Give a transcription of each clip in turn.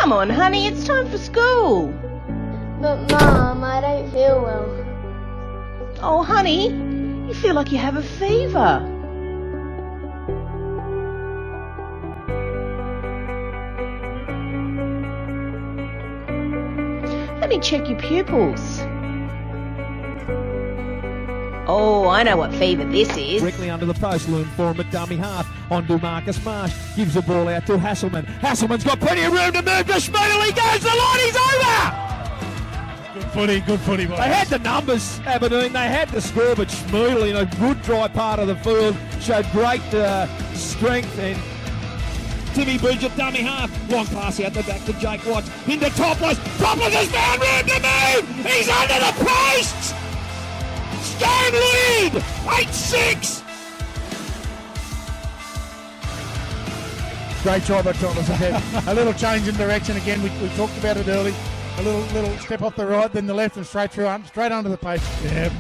Come on, honey, it's time for school. But Mum, I don't feel well. Oh, honey, you feel like you have a fever. Let me check your pupils. Oh, I know what fever this is. Directly under the post, loom for him at dummy half. On to Marcus Marsh. Gives the ball out to Hasselman. Hasselman's got plenty of room to move to Schmoodle. He goes, the line is over! Good footy, boys. They had the numbers, Aberdeen. They had the score, but Schmoodle in a good dry part of the field showed great strength. And Timmy Bridget, dummy half. Long pass out the back to Jake Watts. Into Topless. Topless has found room to move! He's under the posts! Stone lead! 8-6! Great job at Thomas again. A little change in direction again. We talked about it early. A little step off the right, then the left, and straight under the pace. Yep.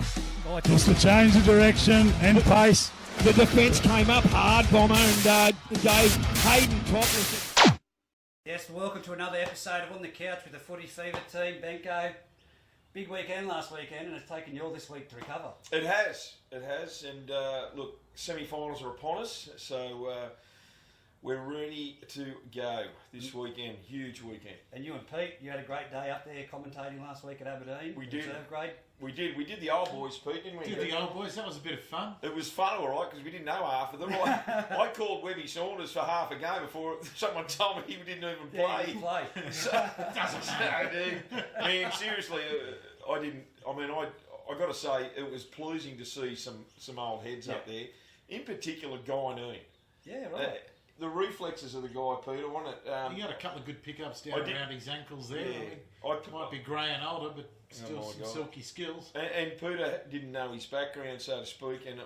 Just a change of direction and pace. The defence came up hard, Bomber, and gave Hayden Topless. Yes, welcome to another episode of On the Couch with the Footy Fever team. Benko, big weekend last weekend, and it's taken you all this week to recover. It has, and look, semi-finals are upon us, so we're ready to go this weekend. Huge weekend. And you and Pete, you had a great day up there commentating last week at Aberdeen. We did. Great. We did the old boys, Pete, didn't we? Did the old boys? That was a bit of fun. It was fun, all right, because we didn't know half of them. I called Webby Saunders for half a game before someone told me he didn't even play. Yeah, he play. Man, seriously, I got to say, it was pleasing to see some old heads up there. In particular, Guy Noon. Yeah, right. The reflexes of the guy, Peter, wasn't it? He had a couple of good pickups down around his ankles there. Yeah. Might be grey and older, but still some silky skills. And Peter didn't know his background, so to speak, and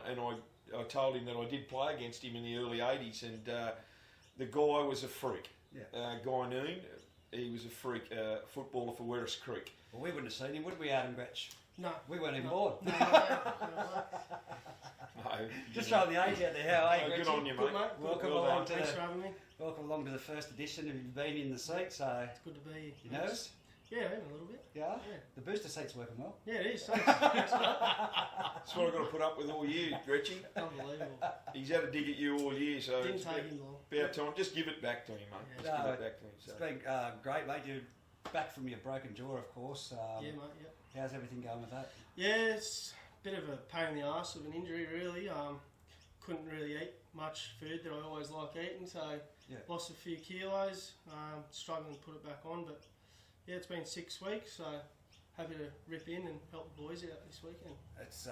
I told him that I did play against him in the early 80s, and the guy was a freak. Yeah. Guy Noon, he was a freak footballer for Werris Creek. Well, we wouldn't have seen him, would we, Adam Grech? No. We weren't even born. No. Just throwing the age out there. How are you, good on you, mate. Good, mate. Welcome Well along Thanks for having me. Welcome along to the first edition. Have you been in the seat? So It's good to be here. you nervous? Yeah, a little bit. Yeah. Yeah. The booster seat's working well. Yeah, it is. Thanks. That's what I've got to put up with all year, Gretchen. Unbelievable. He's had a dig at you all year, so Didn't it's take him long. about time. Just give it back to him, mate. Just give it back to him. It's been great, mate. You're back from your broken jaw, of course. Yeah, mate. Yeah. How's everything going with that? Yeah, it's a bit of a pain in the arse of an injury, really. Couldn't really eat much food that I always like eating, so lost a few kilos. Struggling to put it back on, but yeah, it's been 6 weeks, so happy to rip in and help the boys out this weekend. It's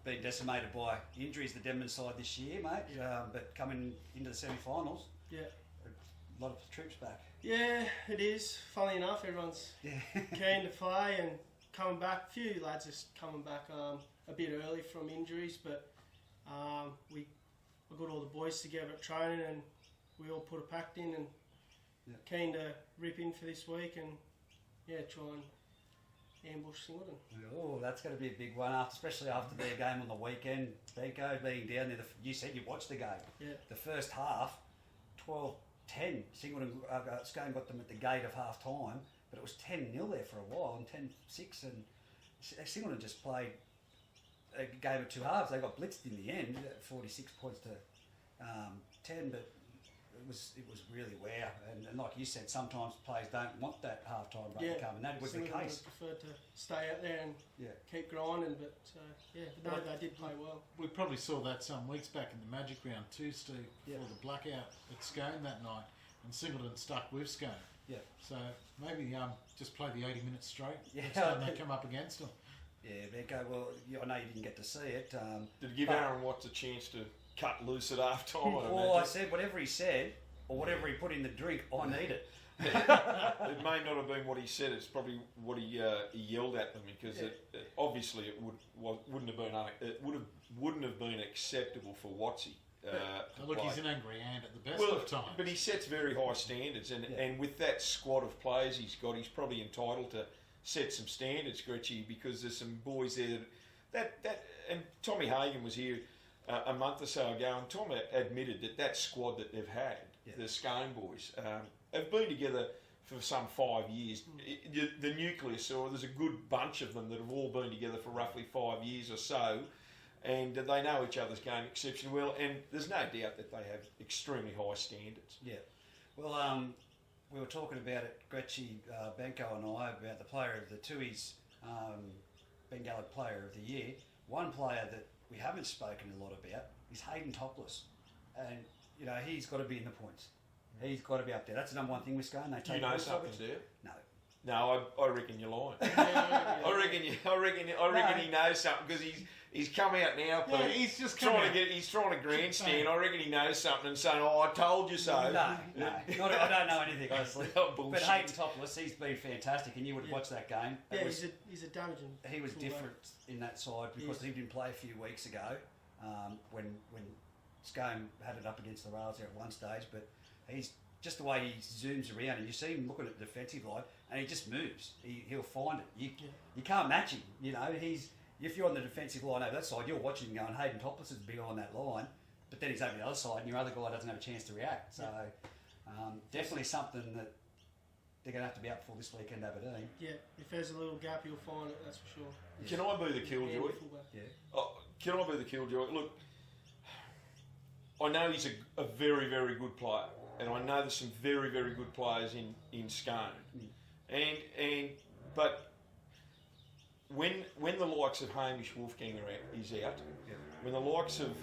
been decimated by injuries, the Denman side this year, mate. But coming into the semi-finals, Yeah. a lot of troops back. Yeah, it is. Funny enough, everyone's keen to play and coming back. A few lads are coming back a bit early from injuries, but I got all the boys together at training and we all put a pact in and keen to rip in for this week and try and ambush Singleton. Oh, that's going to be a big one, especially after their game on the weekend. Benko being down there, you said you watched the game. Yeah. The first half, 12-10. Singleton, Scone got them at the gate of half time, but it was 10-0 there for a while and 10-6. And Singleton just played a game of two halves. They got blitzed in the end, 46 points to 10, but it was really wow. And like you said, sometimes players don't want that half-time break to come, and that was the case. Preferred to stay out there and keep grinding, but they did play well. We probably saw that some weeks back in the Magic Round too, Steve, before the blackout at Scone that night, and Singleton stuck with Scone. Yeah. So maybe just play the 80 minutes straight next Yeah. time they come up against them. Yeah, Benko, well, I know you didn't get to see it. Did it give Aaron Watts a chance to cut loose at half time? Well, I said whatever he said, or whatever he put in the drink, I need it. It may not have been what he said. It's probably what he yelled at them, because obviously it wouldn't have been acceptable for Watsy. Look, he's an angry ant at the best of times. But he sets very high standards, and with that squad of players he's got, he's probably entitled to set some standards, Gretchy, because there's some boys there that and Tommy Hagen was here a month or so ago, and Tom admitted that squad that they've had, the Scone boys, have been together for some 5 years. The nucleus, or there's a good bunch of them that have all been together for roughly 5 years or so, and they know each other's game exceptionally well, and there's no doubt that they have extremely high standards. Yeah. Well, we were talking about it, Grech, Benko and I, about the player of the Tui's Bengalla Player of the Year. One player that we haven't spoken a lot about is Hayden Topless, and you know he's got to be in the points. He's got to be up there. That's the number one thing with Scone. They take You know points something, off do it. you? No. No, I reckon you're lying. I reckon he knows something because he's come out now. Yeah, he's just come out. He's trying to grandstand. I reckon he knows something and saying, "Oh, I told you so." No. I don't know anything, honestly. Oh, But bullshit. Hayden Topless, he's been fantastic, and you would watch that game. Yeah, he's a damaging. He was fullback. different in that side because he didn't play a few weeks ago when Scone had it up against the rails there at one stage. But he's just the way he zooms around, and you see him looking at the defensive line, and he just moves. He'll find it. You can't match him. You know, if you're on the defensive line over that side, you're watching him going, Hayden Topless is behind that line, but then he's over the other side, and your other guy doesn't have a chance to react. So definitely something that they're going to have to be up for this weekend, Aberdeen. Yeah, if there's a little gap, you'll find it. That's for sure. Can I be the killjoy? Yeah. Oh, can I be the killjoy? Look, I know he's a very, very good player, and I know there's some very, very good players in Scone, but when the likes of Hamish Wolfgang is out, when the likes of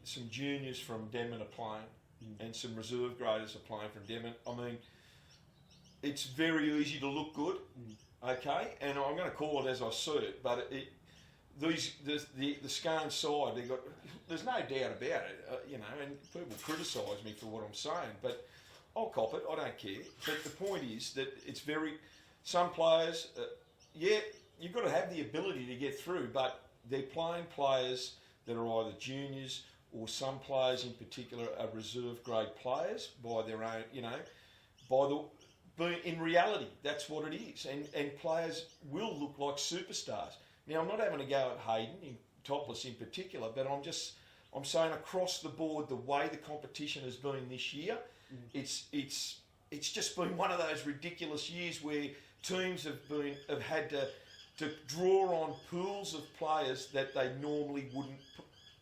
some juniors from Denman are playing, and some reserve graders are playing from Denman, I mean, it's very easy to look good, okay? And I'm going to call it as I see it, but the Scone side, there's no doubt about it, you know, and people criticise me for what I'm saying, but I'll cop it, I don't care. But the point is that it's some players, you've got to have the ability to get through, but they're playing players that are either juniors or some players in particular are reserve grade players by their own, you know, in reality, that's what it is. And players will look like superstars. Now, I'm not having a go at Hayden, Topless in particular, but I'm saying across the board, the way the competition has been this year, it's just been one of those ridiculous years where teams have had to draw on pools of players that they normally wouldn't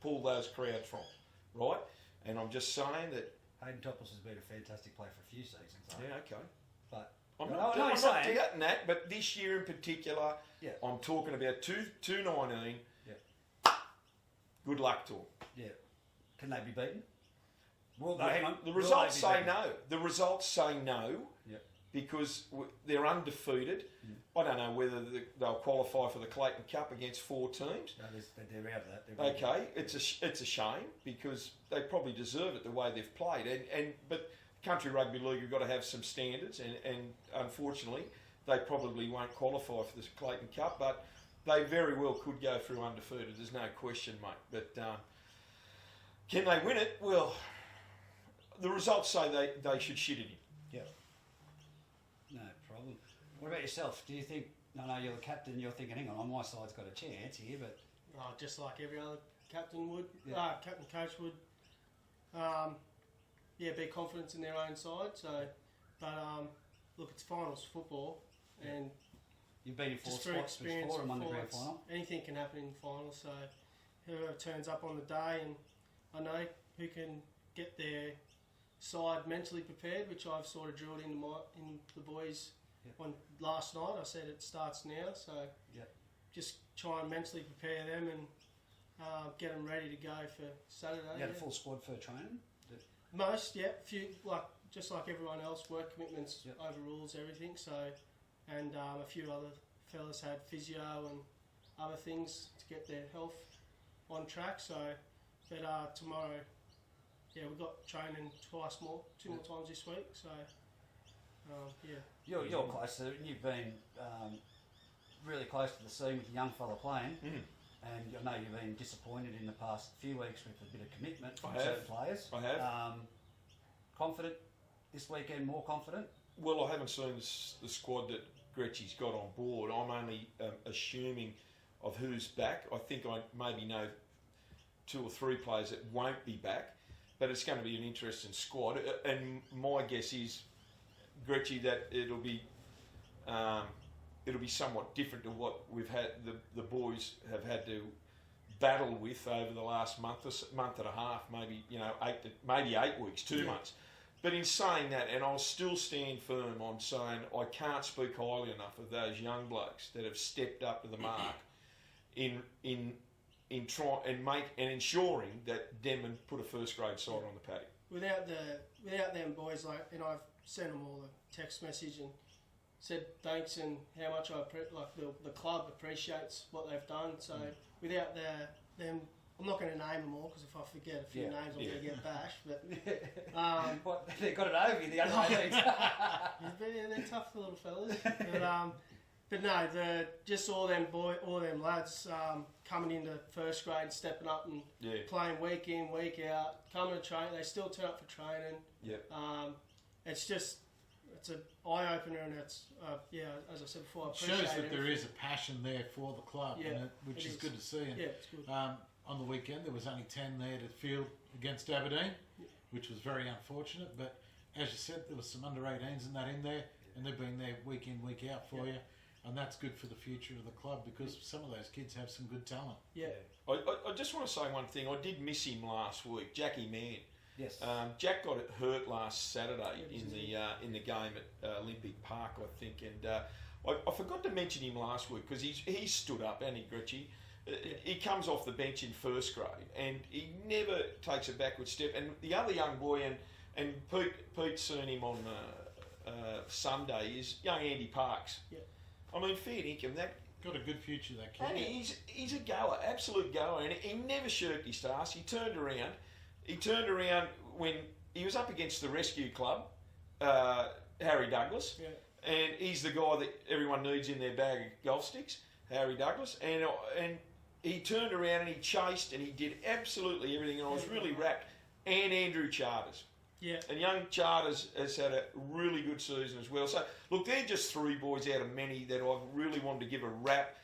pull those crowds from, right? And I'm just saying that Hayden Topless has been a fantastic player for a few seasons. yeah, okay. But I'm not doubting that, but this year in particular, I'm talking about 219. Yeah. Good luck to them. Yeah. Can they be beaten? Well, No, hang on. the Will results they be say beaten? no. The results say no because they're undefeated. I don't know whether they'll qualify for the Clayton Cup against 4 teams. No, they're out of that. They're Okay, it's a shame because they probably deserve it the way they've played. But country rugby league have got to have some standards, and unfortunately they probably won't qualify for the Clayton Cup. But they very well could go through undefeated. There's no question, mate. But can they win it? Well, the results say they should shit it in. Yeah. No problem. What about yourself? Do you think? I know you're the captain. You're thinking, hang on my side's got a chance here, but Just like every other captain would, captain coach would. Be confident in their own side. So, but look, it's finals football, and you've been in 4 just through spots experience before and won the grand it's- final. anything can happen in the final. So, whoever turns up on the day, and I know who can get their side mentally prepared, which I've sort of drilled in the boys on last night. I said it starts now, so just try and mentally prepare them and get them ready to go for Saturday. You had a full squad for training. Most, few just like everyone else, work commitments overrules everything. So, and a few other fellas had physio and other things to get their health on track. So, but tomorrow, we've got training 2 more times this week. So, You're close to it. You've been really close to the scene with the young fella playing. And I know you've been disappointed in the past few weeks with a bit of commitment from certain players. I have. Confident this weekend, more confident? Well, I haven't seen the squad that Gretchy's got on board. I'm only assuming of who's back. I think I maybe know 2 or 3 players that won't be back, but it's going to be an interesting squad. And my guess is Gretchy, that it'll be somewhat different to what we've had. The boys have had to battle with over the last month and a half, maybe 8 weeks, 2 months. But in saying that, and I'll still stand firm on saying I can't speak highly enough of those young blokes that have stepped up to the mark in ensuring that Denman put a first grade side on the paddock. Without them boys, I've sent them all a text message and said thanks and how much the club appreciates what they've done. So without them, I'm not going to name them all because if I forget a few names, I'm going to get bashed. But they got it over you, the under-18s. they're tough little fellas. But no, just all them lads coming into first grade, stepping up and playing week in, week out, coming to train. They still turn up for training. It's an eye opener, and it's as I said before, I appreciate shows that there is a passion there for the club, which is good to see. And, it's good. on the weekend, there was only 10 there to field against Aberdeen, which was very unfortunate. But as you said, there was some under-18s and that in there, and they've been there week in, week out for you. And that's good for the future of the club because some of those kids have some good talent. Yeah. I just want to say one thing. I did miss him last week, Jackie Mann. Yes. Jack got hurt last Saturday in the game at Olympic Park, I think, and I forgot to mention him last week because he stood up, and Gretchy. He comes off the bench in first grade, and he never takes a backward step. And the other young boy, and Pete's seen him on Sunday, is young Andy Parks. Yeah. I mean, fair dinkum, that got a good future, that kid. and he's a goer, absolute goer, and he never shirked his task. He turned around. When he was up against the rescue club, Harry Douglas, and he's the guy that everyone needs in their bag of golf sticks, Harry Douglas, and he turned around and he chased and he did absolutely everything, and I was really rapt. And Andrew Charters. Yeah. And young Charters has had a really good season as well. So, look, they're just three boys out of many that I've really wanted to give a rap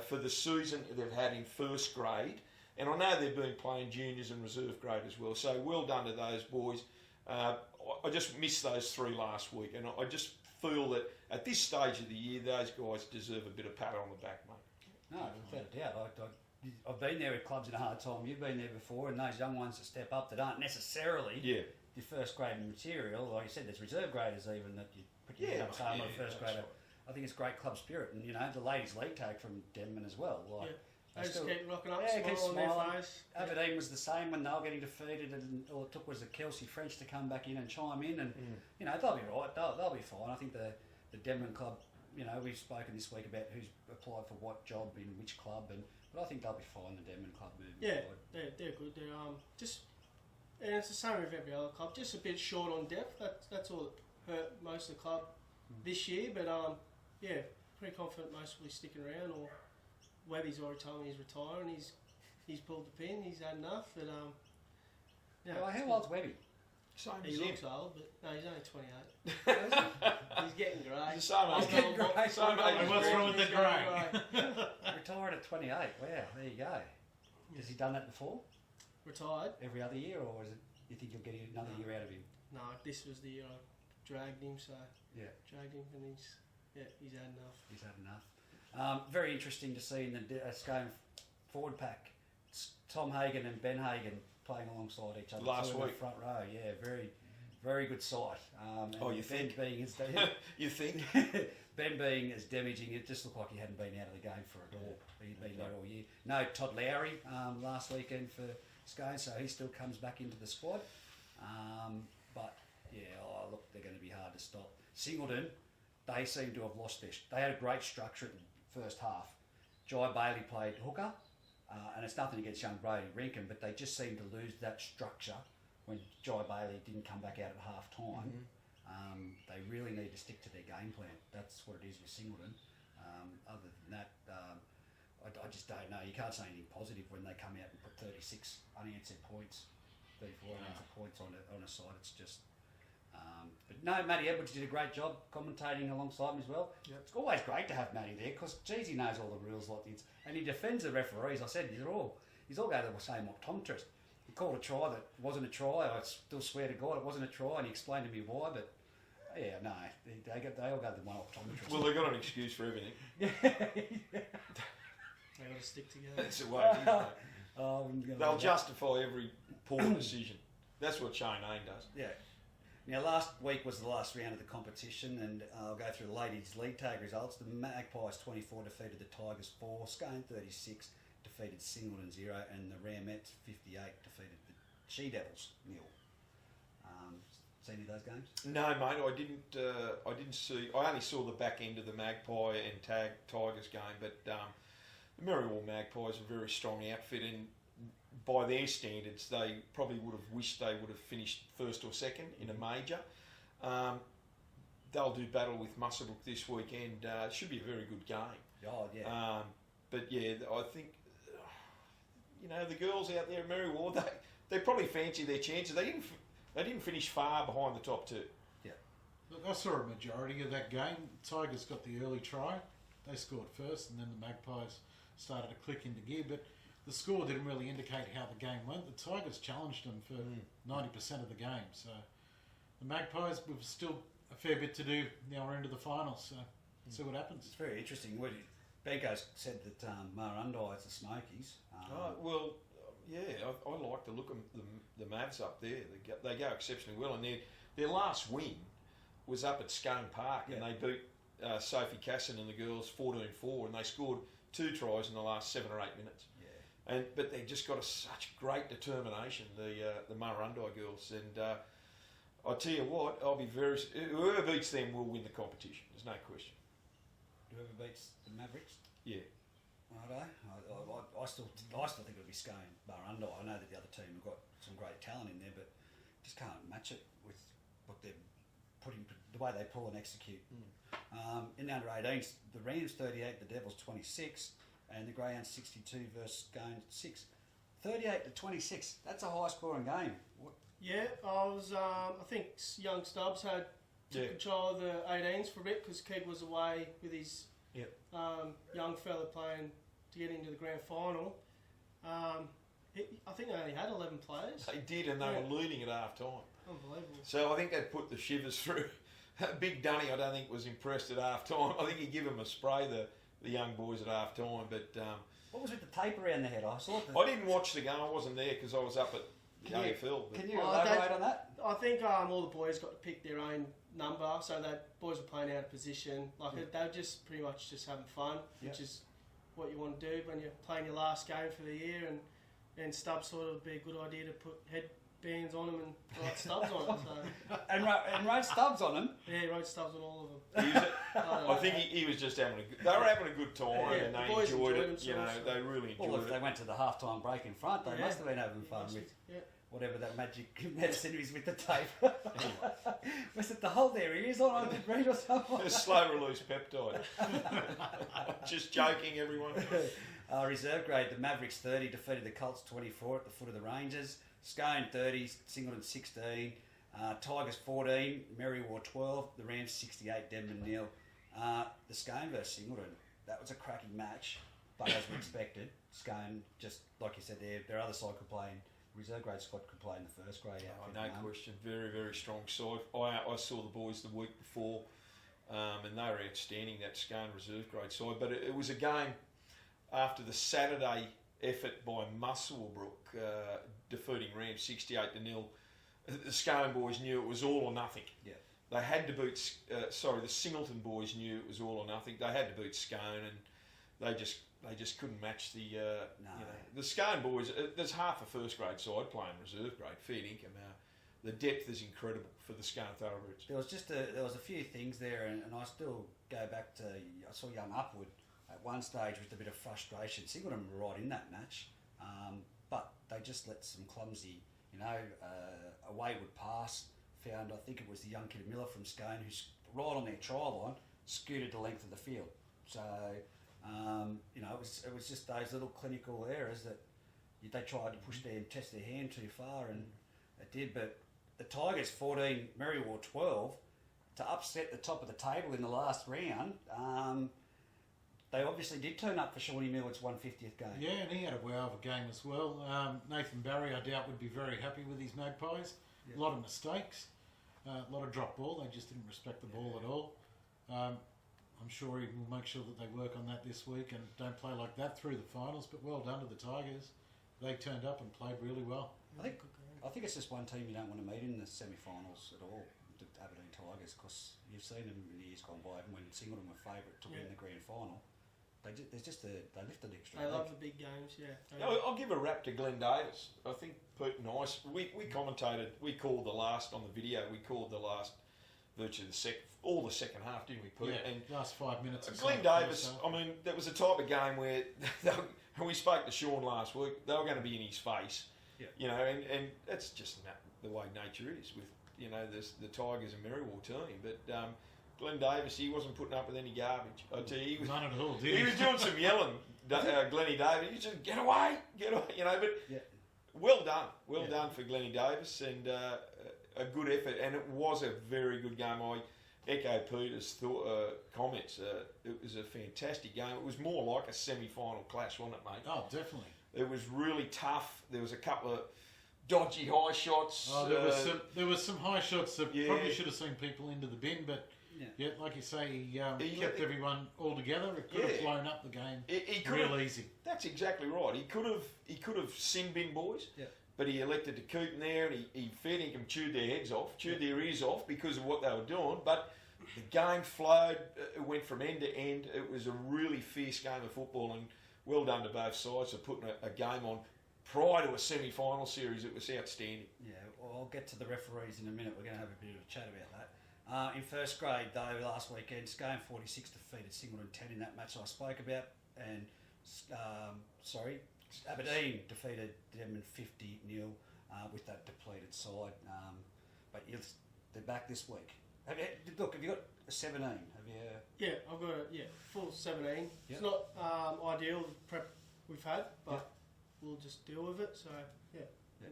for the season they've had in first grade. And I know they've been playing juniors and reserve grade as well. So, well done to those boys. I just missed those three last week. And I just feel that at this stage of the year, those guys deserve a bit of pat on the back, mate. No, without a doubt. I've been there with clubs in a hard time. You've been there before, and those young ones that step up that aren't necessarily your first grade material. Like you said, there's reserve graders even that you put your head up saying I'm a first grader. Right. I think it's great club spirit, and the ladies' league take from Denman as well. They just keep rocking up, keep smiling on their face. Aberdeen was the same when they were getting defeated, and all it took was the Kelsey French to come back in and chime in, and they'll be right. They'll be fine. I think the Denman club. We've spoken this week about who's applied for what job in which club, but I think they'll be fine. The Denman club moving forward. They're good. And it's the same with every other club. Just a bit short on depth. That's all that hurt most of the club this year. But pretty confident most will be sticking around. Or Webby's already told me he's retiring. He's pulled the pin. He's had enough. But how old's Webby? He looks old, but no, he's only 28. He's getting grey. He's the same age. What's wrong with the grey? Retired at 28. Wow, there you go. Has he done that before? Retired? Every other year, or is it? You think you'll get another year out of him? No, this was the year I dragged him. So dragged him, and he's had enough. He's had enough. Very interesting to see in the Scone forward pack. Tom Hagen and Ben Hagen playing alongside each other last week in the front row. Yeah, very, very good sight. You think? You think? Ben being as damaging, it just looked like he hadn't been out of the game for a door. He'd been there all year. No Todd Lowry last weekend for Scone, so he still comes back into the squad. Look, they're going to be hard to stop. Singleton, they seem to have lost they had a great structure in the first half. Jai Bailey played hooker. And it's nothing against young Brody Rinkin, but they just seemed to lose that structure when Jai Bailey didn't come back out at half time. They really need to stick to their game plan. That's what it is with Singleton. Other than that, I just don't know. You can't say anything positive when they come out and put 36 unanswered points, 34 unanswered points on a side. It's just. But no, Matty Edwards did a great job commentating alongside him as well. Yep. It's always great to have Matty there because, geez, he knows all the rules like this. And he defends the referees. I said, he's all go to the same optometrist. He called a try that wasn't a try. I still swear to God it wasn't a try, and he explained to me why. But Yeah, no, they all go to the one optometrist. Well, they've got an excuse for everything. Yeah. They got to stick together. That's the way it is, mate. They'll just. justify every poor decision. That's what Shane Ain does. Yeah. Now, last week was the last round of the competition, and I'll go through the ladies' league tag results. The Magpies 24 defeated the Tigers 4, Scone 36 defeated Singleton 0, and the Ramettes 58 defeated the She-Devils 0. See any of those games? No, mate, I didn't see. I only saw the back end of the Magpie and Tigers game, but the Merriwell Magpies are a very strong outfit, and by their standards, they probably would have wished they would have finished first or second in a major. They'll do battle with Muswellbrook this weekend. It should be a very good game. Oh, yeah. But yeah, I think the girls out there at Merriwell, they probably fancy their chances. They didn't finish far behind the top two. Yeah. Look, I saw a majority of that game. Tigers got the early try. They scored first, and then the Magpies started to click into gear. But the score didn't really indicate how the game went. The Tigers challenged them for 90% of the game. So the Magpies, we've still a fair bit to do. Now we're into the finals, so see what happens. It's very interesting. Benko said that Marundai is the Smokies. Well, yeah, I like the look of the Mavs up there. They go exceptionally well, and their last win was up at Scone Park, and they beat Sophie Casson and the girls 14-4, and they scored 2 tries in the last 7 or 8 minutes. Yeah. But they just got such great determination, the Marundai girls, and I tell you what, I'll be whoever beats them will win the competition. There's no question. Whoever beats the Mavericks. Yeah. Righto. I still think it'll be Scone Marundai. I know that the other team have got some great talent in there, but just can't match it with what they're putting, the way they pull and execute. In the under 18s, the Rams 38, the Devils 26, and the Greyhounds 62 versus Scone 6. 38 to 26. That's a high scoring game. Yeah, I think young Stubbs took control of the 18s for a bit because Keg was away with his young fella playing to get into the grand final. I think they only had 11 players. They did, and they were leading at half time. Unbelievable. So I think that put the shivers through. Big Dunny, I don't think, was impressed at half time. I think he gave him a spray, the young boys at half time. But what was with the tape around the head? I didn't watch the game. I wasn't there because I was up at the AFL. Can you elaborate on that? I think all the boys got to pick their own number, so that boys were playing out of position. They were just pretty much just having fun, which is what you want to do when you're playing your last game for the year. And Stubbs thought it would be a good idea to put headbands on them and write Stubbs on them. So. and wrote Stubbs on them? Yeah, he wrote Stubbs on all of them. I think he was just having they were having a good time and they enjoyed it. They really enjoyed it. Well, if they went to the half-time break in front, they must have been having fun with whatever that magic medicine is with the tape. Was it to hold their ears on the read or something? A slow-release peptide. Just joking, everyone. Reserve grade, the Mavericks 30 defeated the Colts 24 at the foot of the Rangers. Scone 30, Singleton 16, Tigers 14, Merriwell 12, the Rams 68, Denman 0. The Scone versus Singleton, that was a cracking match, but as we expected, Scone, just like you said, their other side could play in, reserve grade squad could play in the first grade. No question, very, very strong side. I saw the boys the week before, and they were outstanding, that Scone reserve grade side, but it was a game after the Saturday effort by Muswellbrook defeating Rams 68-0. The Scone boys knew it was all or nothing. Yeah. They had to beat. The Singleton boys knew it was all or nothing. They had to beat Scone, and they just couldn't match the. The Scone boys. There's half a first grade side playing reserve grade. Fair income. The depth is incredible for the Scone thoroughbreds. There was a few things there, and I still go back to I saw young Upwood at one stage with a bit of frustration. Singleton were right in that match, but they just let some clumsy, a wayward pass. Found, I think it was the young kid Miller from Scone, who's right on their try line, scooted the length of the field. So, it was just those little clinical errors that they tried to push and test their hand too far, and it did. But the Tigers 14, Merriwell 12, to upset the top of the table in the last round. They obviously did turn up for Shawnee Millard's 150th game. Yeah, and he had a wow of a game as well. Nathan Barry, I doubt, would be very happy with his Magpies. Yep. A lot of mistakes. A lot of drop ball. They just didn't respect the ball at all. I'm sure he will make sure that they work on that this week and don't play like that through the finals. But well done to the Tigers. They turned up and played really well. I think it's just one team you don't want to meet in the semi-finals at all, the Aberdeen Tigers, because you've seen them in the years gone by, and when Singleton were favourite to win the grand final, they lifted extra. They love the big games, yeah. I'll give a rap to Glenn Davis. I think Pete and I, we commentated, we called the last, on the video, we called the last, virtually all the second half, didn't we, Pete? Yeah, and last 5 minutes. Glenn Davis, I mean, that was a type of game where, and we spoke to Sean last week, they were going to be in his face. Yeah. You know, and that's just the way nature is with, you know, the Tigers and Merriwell team. But Glenn Davis, he wasn't putting up with any garbage. I tell you, he was, none at all, did he? He was doing some yelling, Glenny Davis. He said, get away, you know. But well done for Glenny Davis, and a good effort. And it was a very good game. I echo Peter's comments. It was a fantastic game. It was more like a semi-final clash, wasn't it, mate? Oh, definitely. It was really tough. There was a couple of dodgy high shots. Oh, there was some high shots that probably should have seen people into the bin, but like you say, he kept everyone all together. It could have blown up the game real easy. That's exactly right. He could have sin bin boys, but he elected to keep them there, and he fair dinkum chewed their heads off, chewed their ears off because of what they were doing. But the game flowed. It went from end to end. It was a really fierce game of football, and well done to both sides for putting a game on prior to a semi-final series. It was outstanding. Yeah, well, I'll get to the referees in a minute. We're going to have a bit of a chat about that. In first grade, though, last weekend, Scone 46 defeated Singleton 10 in that match I spoke about, and Aberdeen defeated Denman 50-0 with that depleted side. But they're back this week. Have you got a 17? Have you? Yeah, I've got a full 17. It's not ideal the prep we've had, but we'll just deal with it. So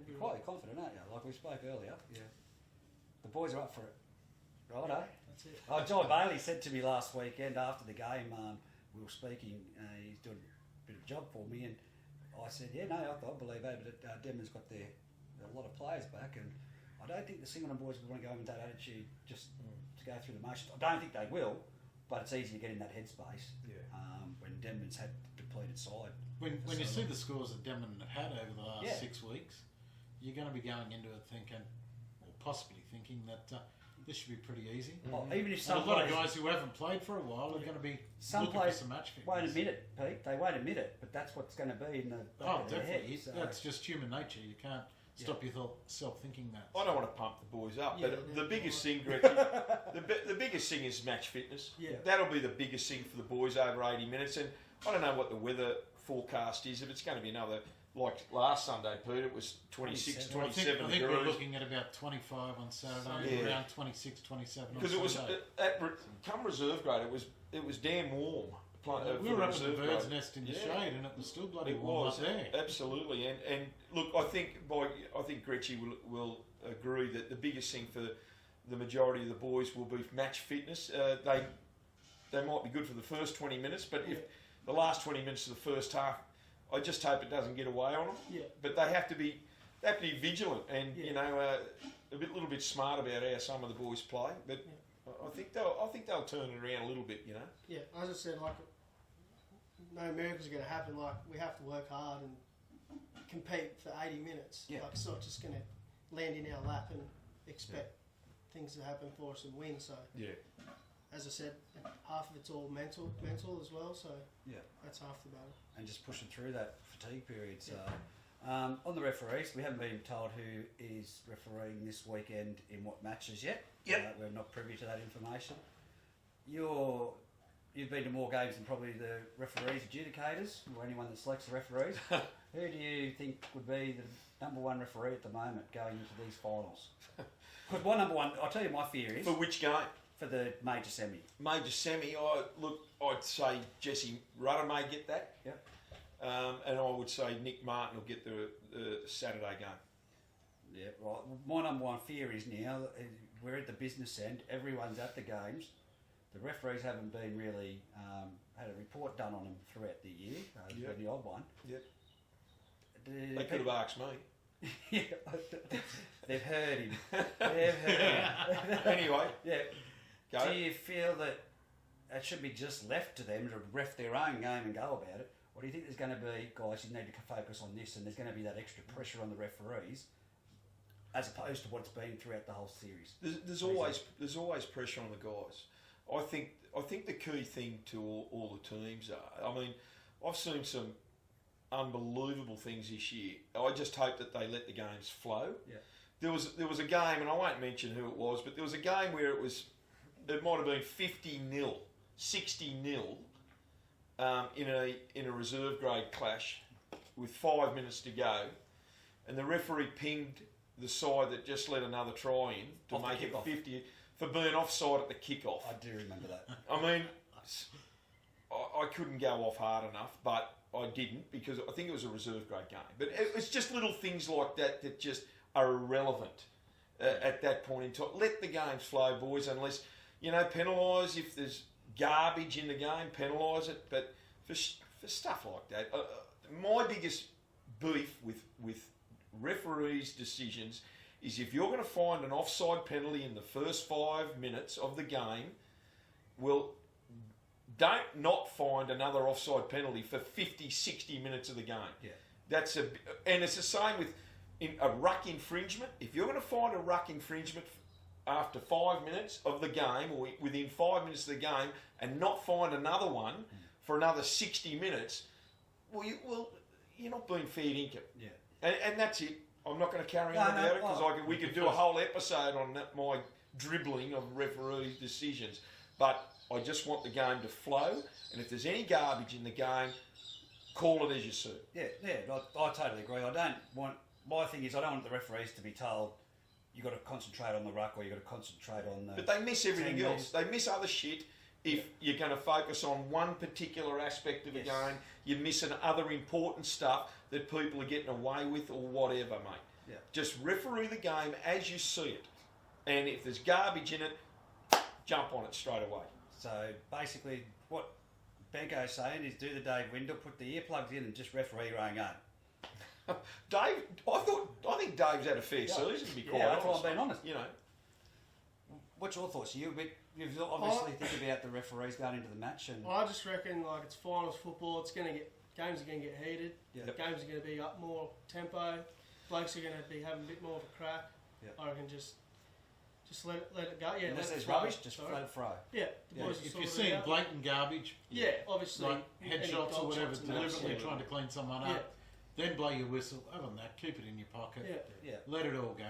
You're quite confident, aren't you? Like we spoke earlier. Yeah. The boys are up for it. Righto. That's it. John Bailey said to me last weekend after the game, we were speaking, he's doing a bit of a job for me, and I said, I believe that Denman's got a lot of players back, and I don't think the Singleton boys will want to go in with that attitude just to go through the motions. I don't think they will, but it's easy to get in that headspace when Denman's had a depleted side. When you see the scores that Denman have had over the last 6 weeks, you're going to be going into it thinking, or possibly thinking that this should be pretty easy. Well, even if a lot of guys who haven't played for a while are going to be looking for some match fitness. Won't admit it, Pete. They won't admit it, but that's what's going to be in the back of their definitely. head. So. That's just human nature. You can't stop yourself thinking that. I don't want to pump the boys up, but the biggest thing, Grech, the biggest thing is match fitness. Yeah. That'll be the biggest thing for the boys over 80 minutes. And I don't know what the weather forecast is. If it's going to be another, like last Sunday, Pete, it was 26, 27 I think degrees. we're looking at about 25 on Saturday, around 26, 27 on Sunday. Because it was, come reserve grade, it was damn warm. We were up in the bird's nest in the shade, and it was still bloody warm up there. Absolutely, and look, I think Gretchy will agree that the biggest thing for the majority of the boys will be match fitness. They might be good for the first 20 minutes, but if the last 20 minutes of the first half, I just hope it doesn't get away on them. Yeah. But they have to be vigilant and a little bit smart about how some of the boys play. But I think they'll turn it around a little bit. Yeah, as I said, like no miracles are going to happen. Like we have to work hard and compete for 80 minutes. Yeah. Like it's not just going to land in our lap and expect things to happen for us and win. So as I said, half of it's all mental as well. So that's half the battle. And just pushing through that fatigue period. So on the referees, we haven't been told who is refereeing this weekend in what matches yet. We're not privy to that information. You've been to more games than probably the referees, adjudicators, or anyone that selects the referees. Who do you think would be the number one referee at the moment going into these finals? Because I'll tell you my fear is... For which game? For the major semi. Major semi, I'd say Jesse Rudder may get that. Yep. And I would say Nick Martin will get the Saturday game. Yeah, right. My number one fear is now, we're at the business end, everyone's at the games. The referees haven't been really had a report done on them throughout the year. There's been the odd one. Yep. They could have asked me. Yeah, they've heard him. They've heard him. Anyway, Yeah. go. Do you feel that it should be just left to them to ref their own game and go about it? Or do you think there's going to be, guys, you need to focus on this and there's going to be that extra pressure on the referees as opposed to what it's been throughout the whole series? There's always pressure on the guys. I think the key thing to all the teams are, I mean, I've seen some unbelievable things this year. I just hope that they let the games flow. Yeah. There was a game, and I won't mention who it was, but there was a game where it might have been 50-0, 60-0 in a reserve grade clash with 5 minutes to go, and the referee pinged the side that just let another try in to Off make the it kickoff. 50 for being offside at the kickoff. I do remember that. I mean, I couldn't go off hard enough, but I didn't because I think it was a reserve grade game. But it's just little things like that just are irrelevant at that point in time. Let the games flow, boys, unless, penalise if there's garbage in the game, penalise it. But for stuff like that, my biggest beef with referees' decisions is if you're going to find an offside penalty in the first 5 minutes of the game, well, don't not find another offside penalty for 50, 60 minutes of the game. Yeah. And it's the same with a ruck infringement. If you're going to find a ruck infringement after 5 minutes of the game or within 5 minutes of the game and not find another one for another 60 minutes, you're not being fair dinkum. Yeah. And that's it. I'm not going to carry on about it because we could do a whole episode on my dribbling of referee decisions. But I just want the game to flow, and if there's any garbage in the game, call it as you see. Yeah, I totally agree. My thing is I don't want the referees to be told you've got to concentrate on the ruck or you've got to concentrate on the... But they miss everything 10 else. They miss other shit. If you're going to focus on one particular aspect of a game, you're missing other important stuff that people are getting away with or whatever, mate. Yeah. Just referee the game as you see it. And if there's garbage in it, jump on it straight away. So basically what Benko's saying is do the Dave Windle, put the earplugs in and just referee your own game. Dave, I think Dave's had a fair season, to be quite honest. That's why I'm being honest. You know. What's your thoughts? You've obviously think about the referees going into the match, and I just reckon it's finals football. Games are going to get heated. Yep. Games are going to be up more tempo. Blokes are going to be having a bit more of a crack. Yep. I reckon just let it go. Yeah, unless let it there's flow. rubbish, just Sorry. let it throw. Yeah, the boys will If sort you're it seeing out. blatant garbage, Yeah, obviously. like any headshots dog or whatever, shots and deliberately that. trying to clean someone up, then blow your whistle. Other than that, keep it in your pocket. Yeah. Let it all go.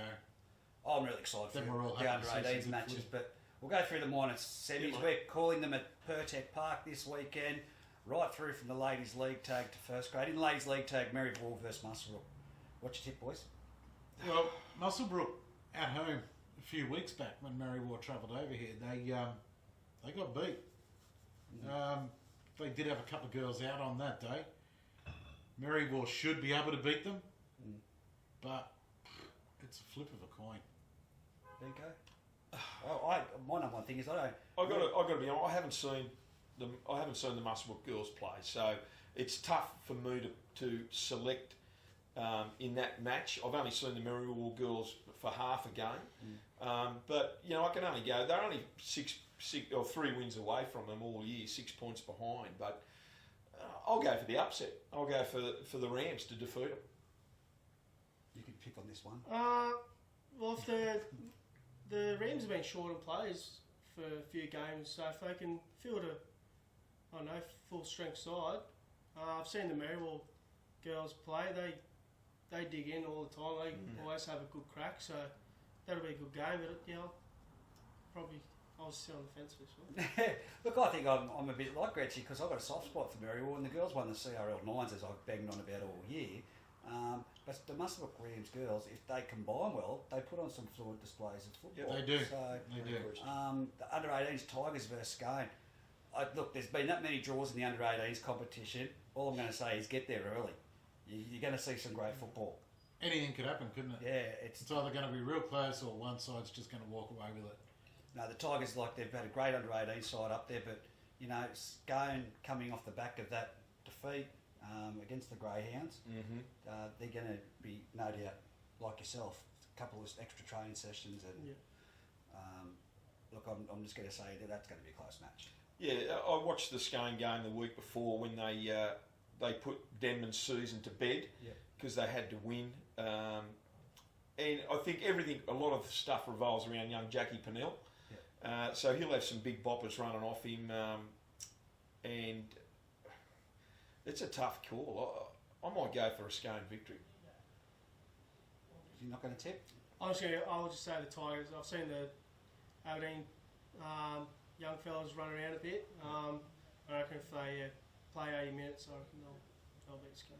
I'm really excited for Then we're all the happy to see under-18s some matches, footy. but we'll go through the minor semis. Yeah, mate. We're calling them at Pertec Park this weekend, right through from the Ladies League tag to first grade. In the Ladies League tag, Maryborough versus Musselbrook. What's your tip, boys? Well, Musselbrook at home a few weeks back when Marywar travelled over here, they got beat. They did have a couple of girls out on that day. Marywar should be able to beat them, but it's a flip of a coin. Benko? My number one thing is I've got to be honest. I haven't seen the Musselbrook girls play, so it's tough for me to select in that match. I've only seen the Marywar girls for half a game, but I can only go. They're only six or 3 wins away from them all year, 6 points behind. But I'll go for the upset. I'll go for the Rams to defeat them. You can pick on this one. Well, if the Rams have been short on players for a few games, so if they can field a full strength side, I've seen the Marywar girls play. They dig in all the time. They always have a good crack, so that'll be a good game. But I was still on the fence for this one. Look, I think I'm a bit like Reggie because I've got a soft spot for Marywar, and the girls won the CRL 9s as I've banged on about all year. But the Musselbrook Williams girls, if they combine well, they put on some fluid displays of football. They do. So, They do. the under-18s Tigers versus Scone. Look, there's been that many draws in the under-18s competition. All I'm going to say is get there early. You're going to see some great football. Anything could happen, couldn't it? Yeah, It's either going to be real close or one side's just going to walk away with it. No, the Tigers, they've had a great under-18 side up there, but, Scone coming off the back of that defeat against the Greyhounds, they're going to be, no doubt, like yourself, a couple of extra training sessions, and look, I'm just going to say that that's going to be a close match. Yeah, I watched the Scone game the week before when they put Denman's season to bed because they had to win. And I think a lot of stuff revolves around young Jackie Pennell. So he'll have some big boppers running off him, and it's a tough call. I might go for a Scone victory. You're not going to tip? I'll just say the Tigers. I've seen the Aberdeen young fellas run around a bit. I reckon if they play 80 minutes, I reckon they'll beat Scone.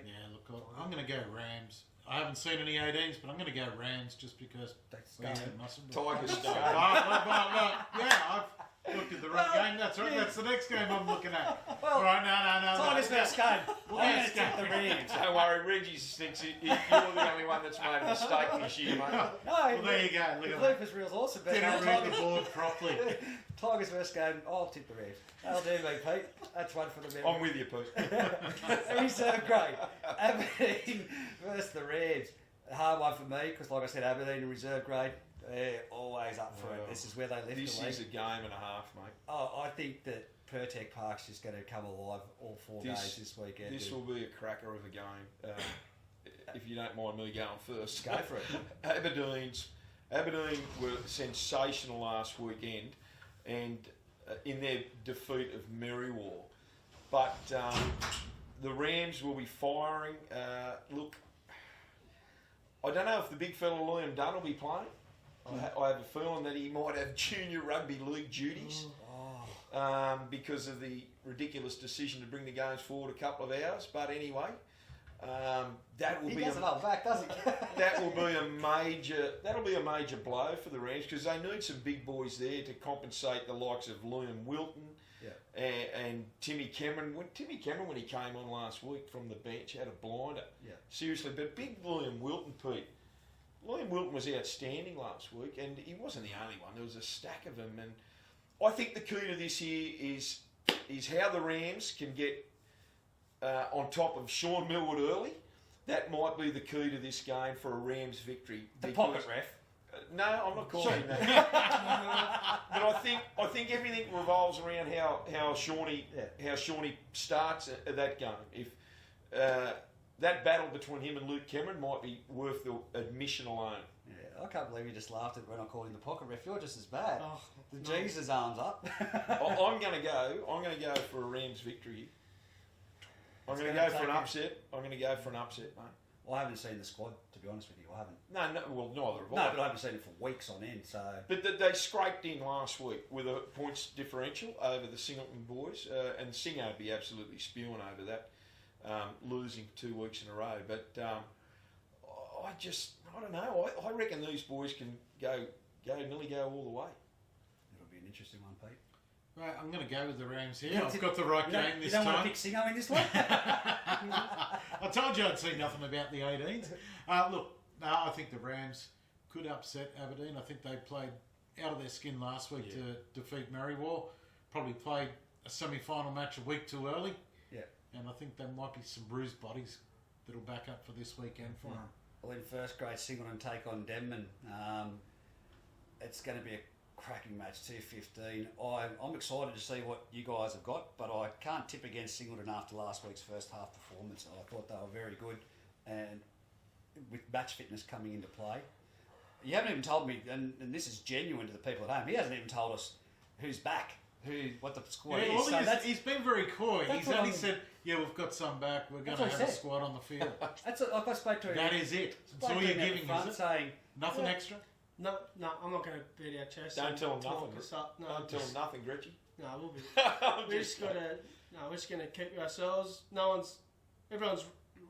Yeah, look, I'm going to go Rams. I haven't seen any 18s, but I'm going to go Rams just because Tigers Scone. Yeah, I've looked at the right game. That's right. That's the next game I'm looking at. Well, right, no. Tigers versus Scone. We're going to tip the Rams. Don't worry, Reggie thinks you're the only one that's made a mistake this year, mate. No, Well, there you go. The Look at bloopers reel's awesome, but that. Didn't read the board properly. Tigers versus Scone, I'll tip the Rams. That'll do me, Pete. That's one for the memory. I'm with you, Pete. Reserve grade. Aberdeen versus the Rams. A hard one for me because, like I said, Aberdeen and reserve grade, they're always up for it. This is where they lift the league. This is a game and a half, mate. Oh, I think that Pertec Park's just going to come alive all 4 days this weekend. This will be a cracker of a game. If you don't mind me going first. Go for it. Aberdeen were sensational last weekend, and in their defeat of Merriwar. But the Rams will be firing. Look, I don't know if the big fella Liam Dunn will be playing. I have a feeling that he might have junior rugby league duties because of the ridiculous decision to bring the games forward a couple of hours. But anyway, that will He be doesn't hold back, does he? that'll be a major blow for the Rams because they need some big boys there to compensate the likes of Liam Wilton and Timmy Cameron. When he came on last week from the bench, had a blinder. Yeah. Seriously, but big Liam Wilton, Pete. Liam Wilton was outstanding last week, and he wasn't the only one. There was a stack of them, and I think the key to this year is how the Rams can get on top of Sean Millwood early. That might be the key to this game for a Rams victory. The pocket ref. No, I'm not calling that. But I think everything revolves around how Shawnee starts that game. If that battle between him and Luke Cameron might be worth the admission alone. Yeah, I can't believe you just laughed at when I called him the pocket ref. You're just as bad. Oh, the Jesus arms up. I'm going to go for a Rams victory. I'm going to go for an upset. Mate. Well, I haven't seen the squad, to be honest with you. I haven't. No, well, neither have I. No, but I haven't seen it for weeks on end, so... But they scraped in last week with a points differential over the Singleton boys, and Singo would be absolutely spewing over that, losing 2 weeks in a row. But I don't know. I reckon these boys can nearly go all the way. It'll be an interesting one, Pete. Right, I'm going to go with the Rams here. I've got the right game this time. You don't want to pick Singo in this one? I told you I'd see nothing about the 18s. I think the Rams could upset Aberdeen. I think they played out of their skin last week to defeat Merriwar. Probably played a semi-final match a week too early. Yeah. And I think there might be some bruised bodies that'll back up for this weekend for them. Well, in first grade, Singleton take on Denman. It's going to be a cracking match, 2:15. I'm excited to see what you guys have got, but I can't tip against Singleton after last week's first half performance. I thought they were very good, and with match fitness coming into play, you haven't even told me, and this is genuine to the people at home. He hasn't even told us who's back, what the squad is. Well, So he's been very coy. He's what only said, "Yeah, we've got some back. We're going to have a squad on the field." That's like I spoke to him. That is it. That's all you're giving, is it? Saying Nothing extra. No, I'm not going to beat our chest. Don't tell them nothing. No, Don't tell them nothing, Gretchen. No, we'll be. we're just going to keep ourselves. Everyone's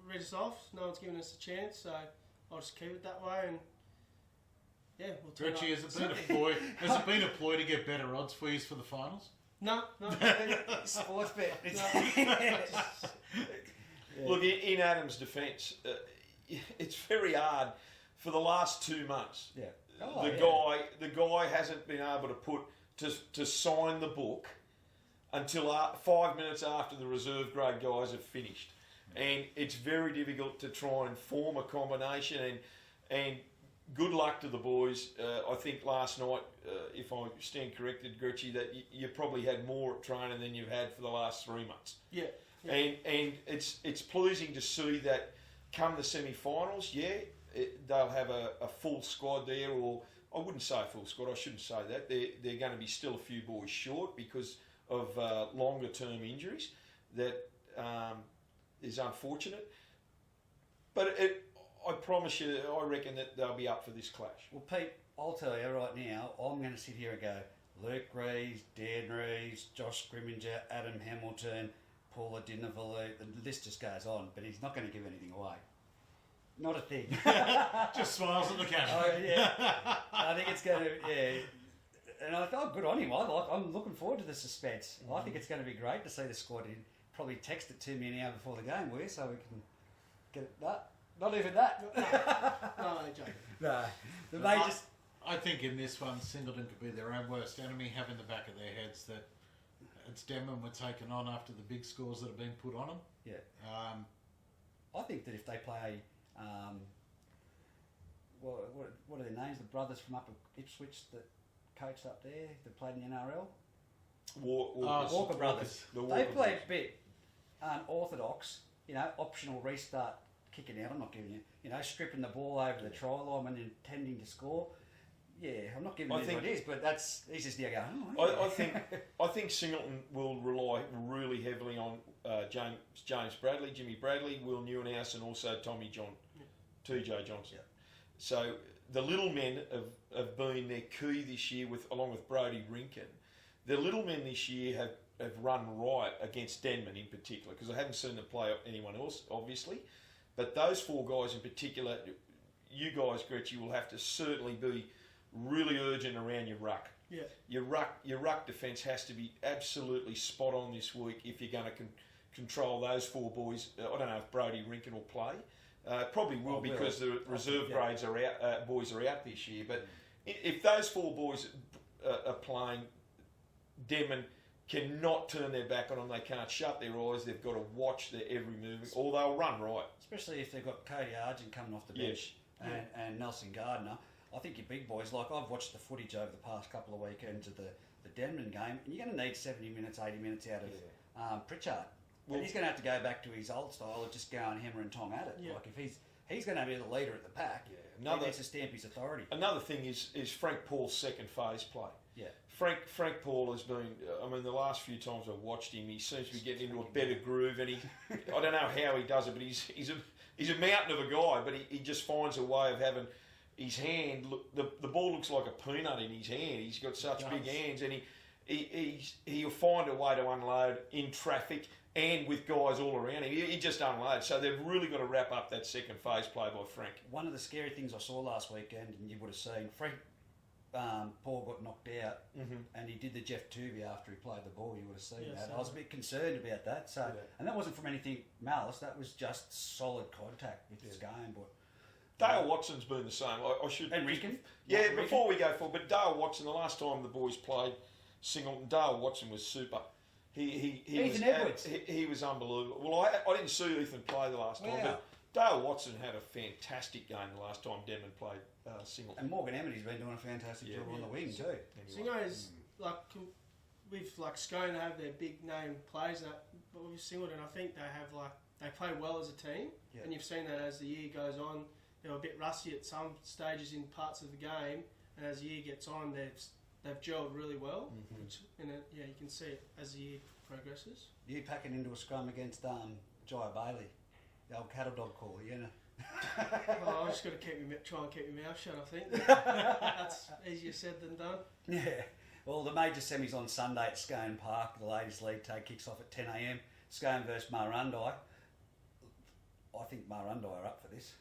read us off. No one's giving us a chance, so I'll just keep it that way. And yeah, we'll turn Reggie, has it been a ploy to get better odds for you for the finals? No. Sports bet. Look, in Adam's defence, it's very hard for the last 2 months. Yeah. The guy hasn't been able to sign the book until 5 minutes after the reserve grade guys have finished. and it's very difficult to try and form a combination. And good luck to the boys. I think last night, if I stand corrected, Gretchy, that you probably had more training than you've had for the last 3 months. Yeah. And it's pleasing to see that come the semi-finals, they'll have a full squad there, or I wouldn't say a full squad, I shouldn't say that. They're going to be still a few boys short because of longer term injuries that is unfortunate. But I promise you, I reckon that they'll be up for this clash. Well, Pete, I'll tell you right now, I'm going to sit here and go, Luke Rees, Dan Rees, Josh Scrimminger, Adam Hamilton, Paula Dinnervalu, the list just goes on, but he's not going to give anything away. Not a thing. Just smiles at the camera. Oh, yeah. I think it's going to, and I thought, good on him. I'm looking forward to the suspense. I think it's going to be great to see the squad in. Probably text it to me an hour before the game, will you, so we can get it. Not even that. No, joking. No. The But major. I think in this one, Singleton could be their own worst enemy, have in the back of their heads that it's Denman were taken on after the big scores that have been put on them. Yeah. I think that if they play, what are their names? The brothers from up at Ipswich that coached up there, that played in the NRL. Walker brothers. The They Walker played brothers. a bit unorthodox, optional restart, kicking out. I'm not giving you, stripping the ball over the try line and intending to score. Yeah, I'm not giving you what it is, but he's just there going. Oh, I think Singleton will rely really heavily on James Bradley, Jimmy Bradley, Will Neuenhouse, and also Tommy John, TJ Johnson. Yeah. So the little men have been their key this year, along with Brodie Rinkin. The little men this year have run riot against Denman in particular, because I haven't seen them play anyone else, obviously. But those four guys in particular, you guys, Gretch, you will have to certainly be really urgent around your ruck. Yeah. Your ruck defence has to be absolutely spot on this week if you're going to control those four boys. I don't know if Brodie Rinkin will play. Probably will, because the reserve grades are out. Boys are out this year. But if those four boys are playing, Denman cannot turn their back on them. They can't shut their eyes. They've got to watch their every movement, or they'll run right. Especially if they've got Cody Argent coming off the bench and Nelson Gardner. I think your big boys, like I've watched the footage over the past couple of weekends of the Denman game, and you're going to need 70 minutes, 80 minutes out of Pritchard. Well, and he's going to have to go back to his old style of just going hammer and tong at it. Yeah. Like if he's going to be the leader at the pack, he needs to stamp his authority. Another thing is Frank Paul's second phase play. Yeah. Frank Paul has been, the last few times I've watched him, he seems to be getting into a better groove, and I don't know how he does it, but he's a mountain of a guy, but he just finds a way of having his hand, the ball looks like a peanut in his hand. He's got such big hands, and he'll find a way to unload in traffic and with guys all around him. He just unloads. So they've really got to wrap up that second phase play by Frank. One of the scary things I saw last weekend, and you would have seen, Frank Paul got knocked out, and he did the Jeff Tuvey after he played the ball. You would have seen that. I was a bit concerned about that. So, and that wasn't from anything malice. That was just solid contact with this game. But Dale Watson's been the same. I should. And Rinkin. Yeah, before we go forward, but Dale Watson, the last time the boys played Singleton, Dale Watson was super. He Ethan Edwards. He was unbelievable. Well, I didn't see Ethan play the last time, but Dale Watson had a fantastic game the last time Denman played Singleton. And Morgan Emmons been doing a fantastic job on the wing too. Anyway. Singo's with Scone have their big name players, but with Singleton, I think they play well as a team, and you've seen that as the year goes on. They were a bit rusty at some stages in parts of the game, and as the year gets on, they've gelled really well. And you can see it as the year progresses. You packing into a scrum against Jai Bailey, the old cattle dog call, Well, I just got to try and keep my mouth shut. I think that's easier said than done. Yeah. Well, the major semis on Sunday at Scone Park. The ladies' league kicks off at 10 a.m. Scone versus Marundai. I think Marundai are up for this.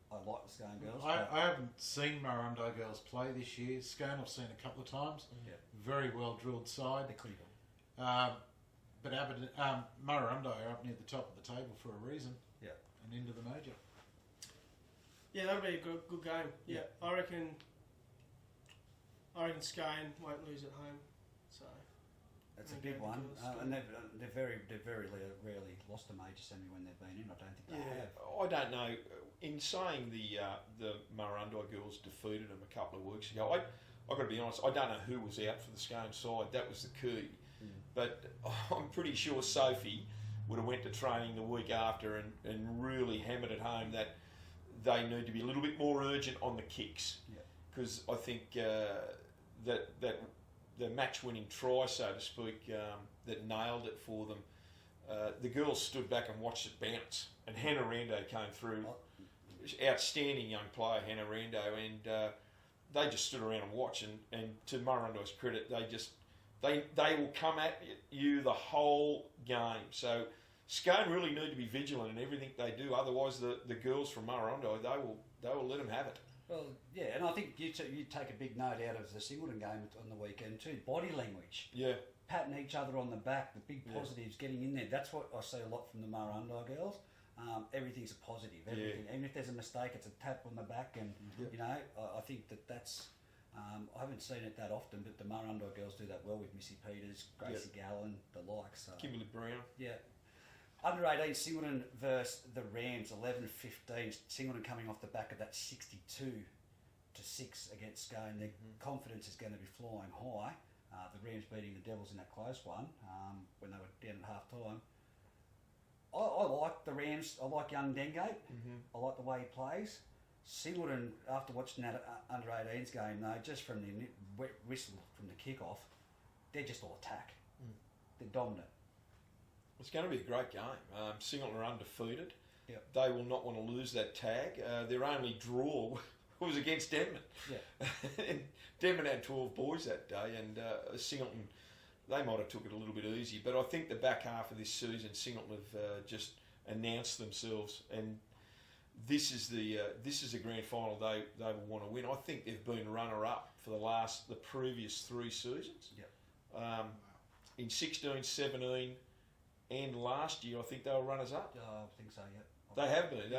I like the Scone girls. I haven't seen Marundai girls play this year. Scone I've seen a couple of times. Very well drilled side. They're critical. But Marundai are up near the top of the table for a reason. Yeah. And into the major. Yeah, that'll be a good game. Yeah, I reckon Scone won't lose at home. So That's a big one, and they've very rarely lost a major semi when they've been in. I don't think they have. I don't know. In saying the Murrurundi girls defeated them a couple of weeks ago, I've got to be honest, I don't know who was out for the Scone side. That was the key. But I'm pretty sure Sophie would have went to training the week after and really hammered it home that they need to be a little bit more urgent on the kicks. Because I think that the match-winning try, so to speak, that nailed it for them, the girls stood back and watched it bounce. And Hannah Rando came through. Outstanding young player, Hannah Rando, and they just stood around and watched. And to Murrurundi's credit, they will come at you the whole game. So Scone really need to be vigilant in everything they do. Otherwise, the girls from Murrurundi, they will let them have it. Well, yeah, and I think you take a big note out of the Singleton game on the weekend too. Body language. Yeah. Patting each other on the back, the big positives, getting in there. That's what I see a lot from the Murrurundi girls. Everything's a positive. Everything, even if there's a mistake, it's a tap on the back, and you know, I think that's. I haven't seen it that often, but the Murrurundi girls do that well with Missy Peters, Gracie Gallen, the likes. So. Kimberly Brown. Yeah. Under 18, Singleton versus the Rams, 11-15. Singleton coming off the back of that 62-6 against Scone. Their confidence is going to be flying high. The Rams beating the Devils in that close one when they were down at half time. I like the Rams. I like young Dengate. I like the way he plays. Singleton, after watching that under 18s game, though, just from the wet whistle from the kick-off, they're just all attack. They're dominant. It's going to be a great game. Singleton are undefeated. Yep. They will not want to lose that tag. Their only draw was against Denman. Yeah. And Denman had 12 boys that day, and Singleton, they might have took it a little bit easy. But I think the back half of this season, Singleton have just announced themselves, and this is the grand final they will want to win. I think they've been runner-up for the previous 3 seasons. Yep. In 16, 17, and last year I think they were runners-up. I think so, yeah. They have been.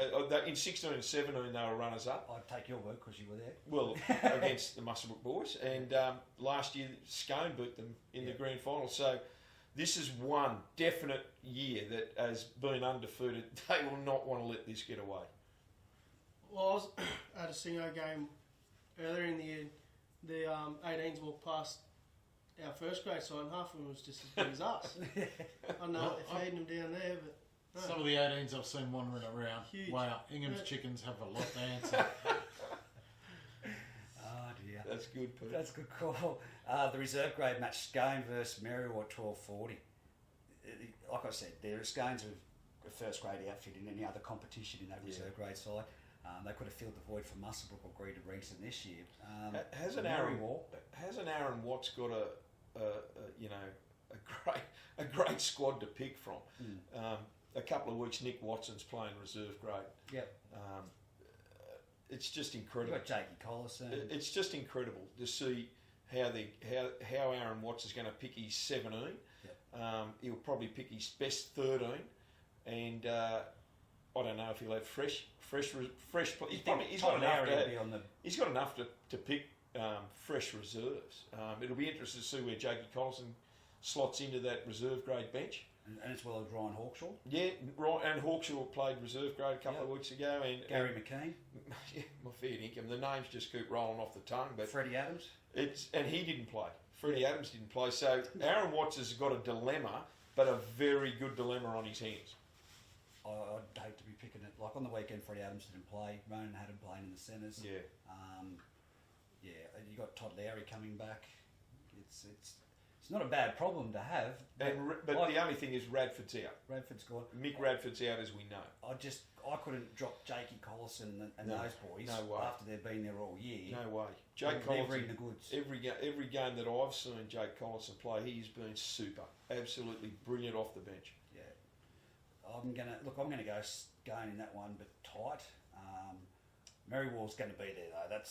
In 16 and 17 they were runners-up. I'd take your word because you were there. Well, against the Muswellbrook boys. And last year Scone beat them in the grand final. So this is one definite year that has been undefeated. They will not want to let this get away. Well, I was at a Singo game earlier in the year. The 18s walked past our first grade side, and half of them was just as big as us. I don't know if they're feeding them down there, but... No. Some of the 18s I've seen wandering around. Huge. Wow, Ingham's chickens have a lot to answer. Oh dear. That's good, Pete. That's a good call. The reserve grade match, Scone versus Merriwa, 12-40. Like I said, Scone's a first grade outfit in any other competition in that reserve grade side. They could have filled the void for Muswellbrook or Greater Rankston this year. Hasn't Aaron Watts got a great squad to pick from? A couple of weeks, Nick Watson's playing reserve grade. Yep. It's just incredible. You've got Jakey Collison. It's just incredible to see how Aaron Watts is going to pick his 17. Yep. He'll probably pick his best 13, and I don't know if he'll have fresh. He's got enough to pick fresh reserves. It'll be interesting to see where Jakey Collison slots into that reserve grade bench. And as well as Ryan Hawkshaw. Yeah, and Hawkshaw played reserve grade a couple of weeks ago. And Gary McKean. Yeah, my fair dinkum. The names just keep rolling off the tongue. But Freddie Adams. And he didn't play. Freddie Adams didn't play. So Aaron Watts has got a dilemma, but a very good dilemma on his hands. I'd hate to be picking it. Like on the weekend, Freddie Adams didn't play. Ronan had him playing in the centres. Yeah. And you got Todd Lowry coming back. It's not a bad problem to have. But the only thing is Radford's out. Radford's gone. Mick Radford's out, as we know. I couldn't drop Jakey Collison and those boys after they've been there all year. No way. Jake Collison, the goods. Every game that I've seen Jake Collison play, he's been super, absolutely brilliant off the bench. Yeah, I'm gonna go Scone in that one, but tight. Merrywall's going to be there though.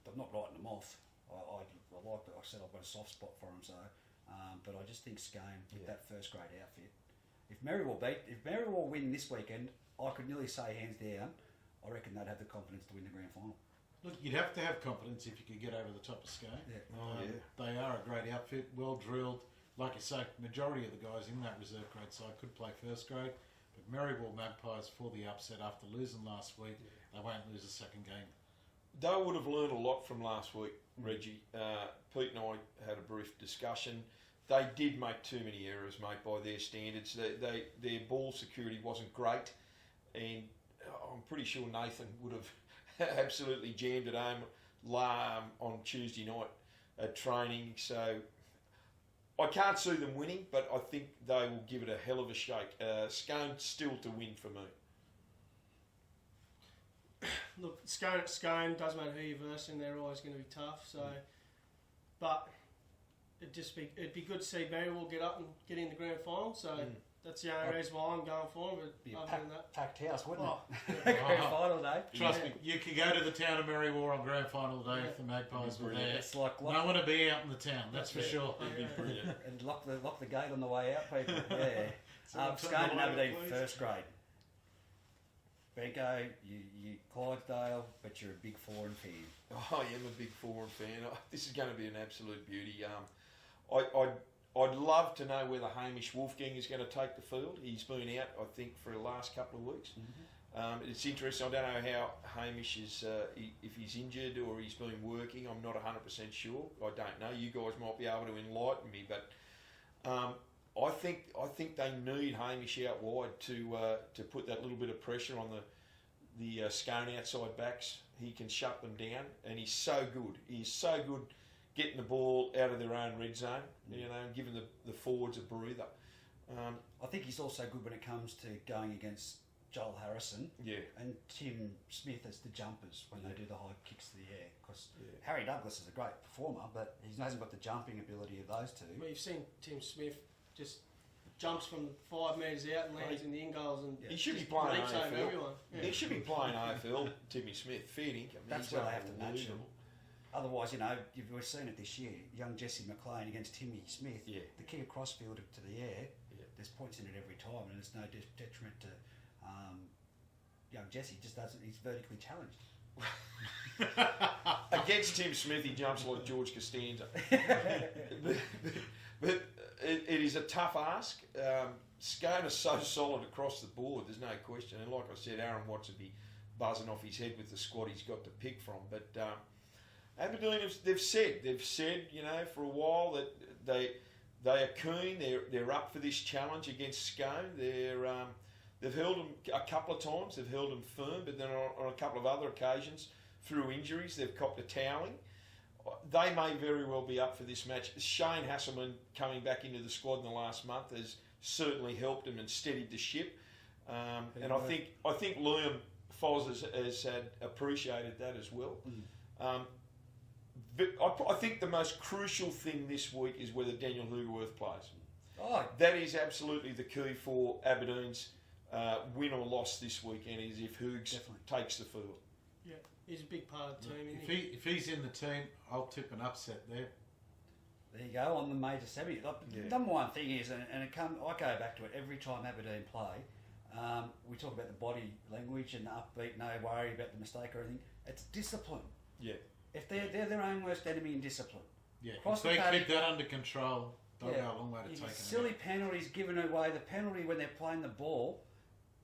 I'm not writing them off. Like I said, I've got a soft spot for them. So, but I just think Scone with that first grade outfit. If Merrywall win this weekend, I could nearly say hands down, I reckon they'd have the confidence to win the grand final. Look, you'd have to have confidence if you could get over the top of Scone. Yeah. They are a great outfit, well drilled. Like you say, majority of the guys in that reserve grade side could play first grade. But Maryborough Magpies, for the upset after losing last week, they won't lose a second game. They would have learned a lot from last week, Reggie. Pete and I had a brief discussion. They did make too many errors, mate, by their standards. Their ball security wasn't great, and I'm pretty sure Nathan would have absolutely jammed it home on Tuesday night at training. So I can't see them winning, but I think they will give it a hell of a shake. Scone still to win for me. Look, Scone doesn't matter who you verse, and they're always going to be tough. So, but it'd be good to see Berrywell get up and get in the grand final. So that's the only reason why I'm going for them. But Be a other than that, packed house, wouldn't yeah. it? Grand final day. Trust me, you could go to the town of Maryborough on grand final day if the Magpies were there. It's like No one to be out in the town, that's for sure. and lock the gate on the way out, people. Yeah. Scone and Aberdeen first grade. Benko, you Clydesdale, but you're a big foreign fan. I am a big foreign fan. This is going to be an absolute beauty. I'd love to know whether Hamish Wolfgang is going to take the field. He's been out, I think, for the last couple of weeks. It's interesting. I don't know how Hamish is, if he's injured or he's been working. I'm not 100% sure. I don't know. You guys might be able to enlighten me, but I think they need Hamish out wide to put that little bit of pressure on the Scone outside backs. He can shut them down, and he's so good. He's so good getting the ball out of their own red zone, and giving the forwards a breather. I think he's also good when it comes to going against Joel Harrison and Tim Smith as the jumpers when they do the high kicks to the air. Because Harry Douglas is a great performer, but he hasn't got the jumping ability of those two. Well, you've seen Tim Smith just jumps from 5 metres out and lands in the in goals, and he should be playing leaps over AFL. everyone. Yeah. He should be playing AFL. Timmy Smith, fair income. That's where they have to match him. Otherwise, we've seen it this year. Young Jesse McLean against Timmy Smith. Yeah. The kick across field to the air. There's points in it every time, and it's no detriment to young Jesse. Just doesn't. He's vertically challenged. Against Tim Smith, he jumps like George Costanza. but it is a tough ask. Scone is so solid across the board, there's no question. And like I said, Aaron Watts would be buzzing off his head with the squad he's got to pick from. But Aberdeen, they've said, for a while that they are keen. They're up for this challenge against Scone. They've held them a couple of times. They've held them firm, but then on a couple of other occasions, through injuries, they've copped a toweling. They may very well be up for this match. Shane Hasselman coming back into the squad in the last month has certainly helped them and steadied the ship. And I think Liam Foz has appreciated that as well. But I think the most crucial thing this week is whether Daniel Hoogerworth plays. That is absolutely the key for Aberdeen's win or loss this weekend, is if Hoogs takes the field. Yeah, he's a big part of the team. If he's in the team, I'll tip an upset there. There you go, on the major semi. The number one thing is, and I go back to it every time Aberdeen play, we talk about the body language and the upbeat, no worry about the mistake or anything. It's discipline. Yeah. If they're their own worst enemy in discipline. Yeah, if they keep that under control, they'll go a long way to taking it. Silly penalties given away. The penalty when they're playing the ball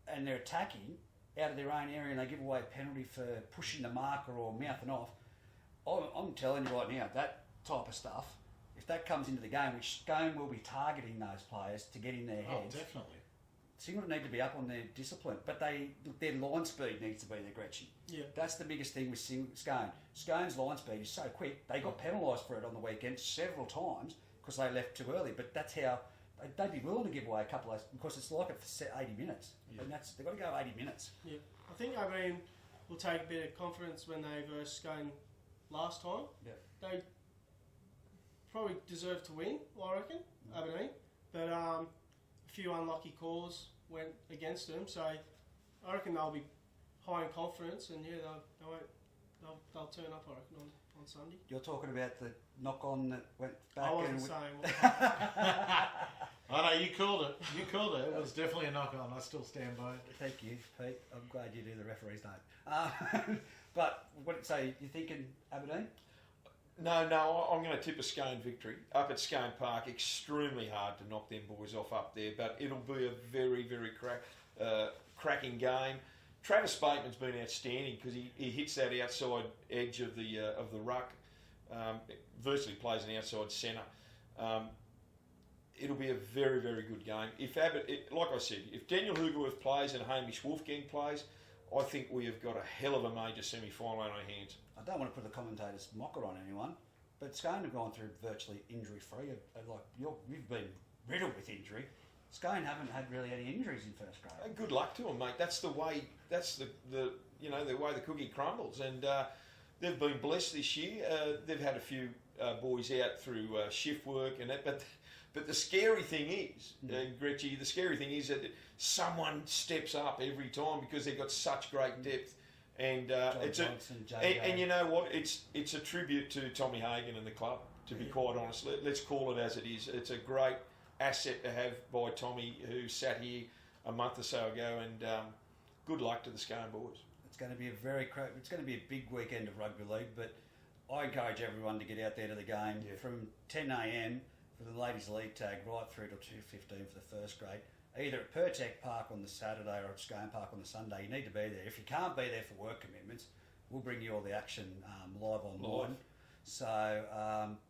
and they're attacking out of their own area and they give away a penalty for pushing the marker or mouthing off. I'm telling you right now, that type of stuff, if that comes into the game, which Scone will be targeting those players to get in their heads. Oh, definitely. Singleton need to be up on their discipline, but their line speed needs to be their Grech. Yeah. That's the biggest thing with Scone. Scone's line speed is so quick. They got penalised for it on the weekend several times because they left too early, but that's how they'd be willing to give away a couple of, because it's like it for 80 minutes, and they've got to go 80 minutes. Yeah, I think Aberdeen will take a bit of confidence when they versed Scone last time. Yeah. They probably deserve to win, I reckon, Aberdeen, but a few unlucky calls went against them, so I reckon they'll be high in confidence, and they'll turn up, I reckon, on Sunday. You're talking about the knock-on that went back. I wasn't saying what Oh no, you called it. You called it. It was definitely a knock-on. I still stand by it. Thank you, Pete. I'm glad you do the referee's name. But what say you thinking Aberdeen? No, I'm going to tip a Scone victory up at Scone Park. Extremely hard to knock them boys off up there, but it'll be a very, very cracking game. Travis Bateman's been outstanding because he hits that outside edge of the ruck. Virtually plays an outside centre. It'll be a very, very good game. Like I said, if Daniel Hugerworth plays and Hamish Wolfgang plays, I think we have got a hell of a major semi-final on our hands. I don't want to put the commentator's mocker on anyone, but Scone have gone through virtually injury-free. You've been riddled with injury. Scone haven't had really any injuries in first grade. Good luck to them, mate. That's the way. That's the way the cookie crumbles, and they've been blessed this year. They've had a few boys out through shift work and that, but the scary thing is, Gretchy, the scary thing is that someone steps up every time because they've got such great depth. And and you know what? It's a tribute to Tommy Hagan and the club. To be quite honest, let's call it as it is. It's a great asset to have by Tommy, who sat here a month or so ago. And good luck to the Scone boys. It's going to be a big weekend of rugby league. But I encourage everyone to get out there to the game from 10 a.m. for the ladies' league tag right through to 2:15 for the first grade. Either at Pertec Park on the Saturday or at Scone Park on the Sunday. You need to be there. If you can't be there for work commitments, we'll bring you all the action live online. So,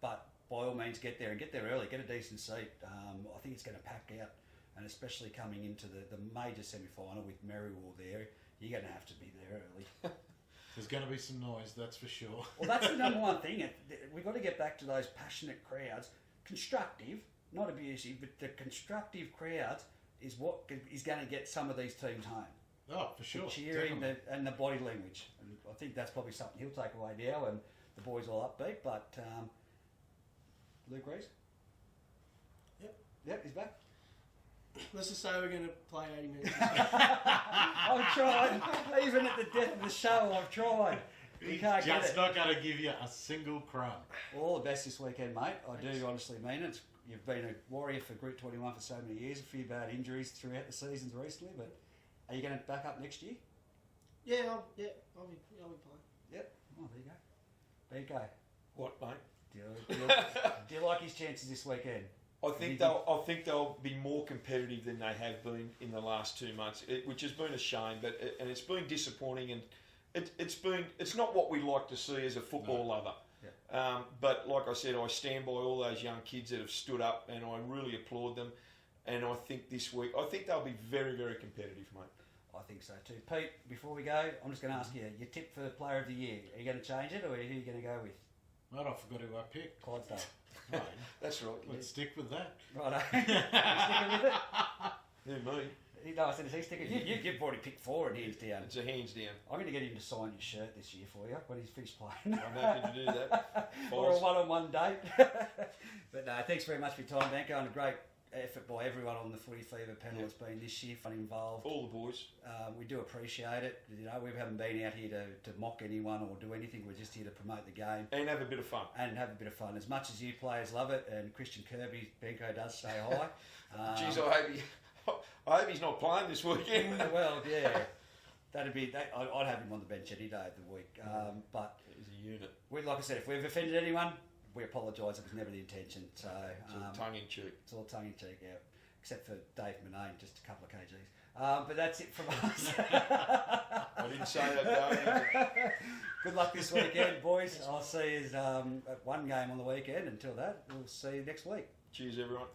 but by all means, get there and get there early. Get a decent seat. I think it's going to pack out, and especially coming into the major semi-final with Merriwell there, you're going to have to be there early. There's going to be some noise, that's for sure. Well, that's the number one thing. We've got to get back to those passionate crowds. Constructive, not abusive, but the constructive crowds is what is going to get some of these teams home. Oh, for sure. The cheering and the body language. And I think that's probably something he'll take away now, and the boys all upbeat. But Luke Rees? Yep, he's back. Let's just say we're going to play 80 minutes. I've tried. Even at the death of the show, I've tried. You can't get it. Just not going to give you a single crumb. All the best this weekend, mate. I do honestly mean it. You've been a warrior for Group 21 for so many years. A few bad injuries throughout the seasons recently, but are you going to back up next year? I'll be playing. Yep. Oh, there you go. Benko. What, mate? Do you like his chances this weekend? I think they'll be more competitive than they have been in the last 2 months, which has been a shame. And it's been disappointing, and it's not what we like to see as a football lover. Yeah. But like I said, I stand by all those young kids that have stood up, and I really applaud them. And I think this week, they'll be very, very competitive, mate. I think so too. Pete, before we go, I'm just going to ask you, your tip for Player of the Year. Are you going to change it, or who are you going to go with? Right, I forgot who I picked. Clydesdale. Right. That's right. Let's stick with that. Righto. You sticking with it? Yeah, me. No, I said, is he sticking? You've already picked 4 and hands down. It's a hands down. I'm going to get him to sign your shirt this year for you when he's finished playing. I'm happy to do that. Or a one-on-one date. But no, thanks very much for your time, Benko, and a great effort by everyone on the Footy Fever panel has been this year, fun involved. All the boys. We do appreciate it. You know, we haven't been out here to mock anyone or do anything. We're just here to promote the game. And have a bit of fun. As much as you players love it, and Christian Kirby, Benko does say hi. Jeez, I hope he's not playing this weekend. Well, yeah. I'd have him on the bench any day of the week. But he's a unit. Like I said, if we've offended anyone, we apologise. It was never the intention. So it's tongue in cheek. It's all tongue in cheek, yeah. Except for Dave Manane, just a couple of kgs. But that's it from us. I didn't say that, Dave. Good luck this weekend, boys. I'll see you at one game on the weekend. Until that, we'll see you next week. Cheers, everyone.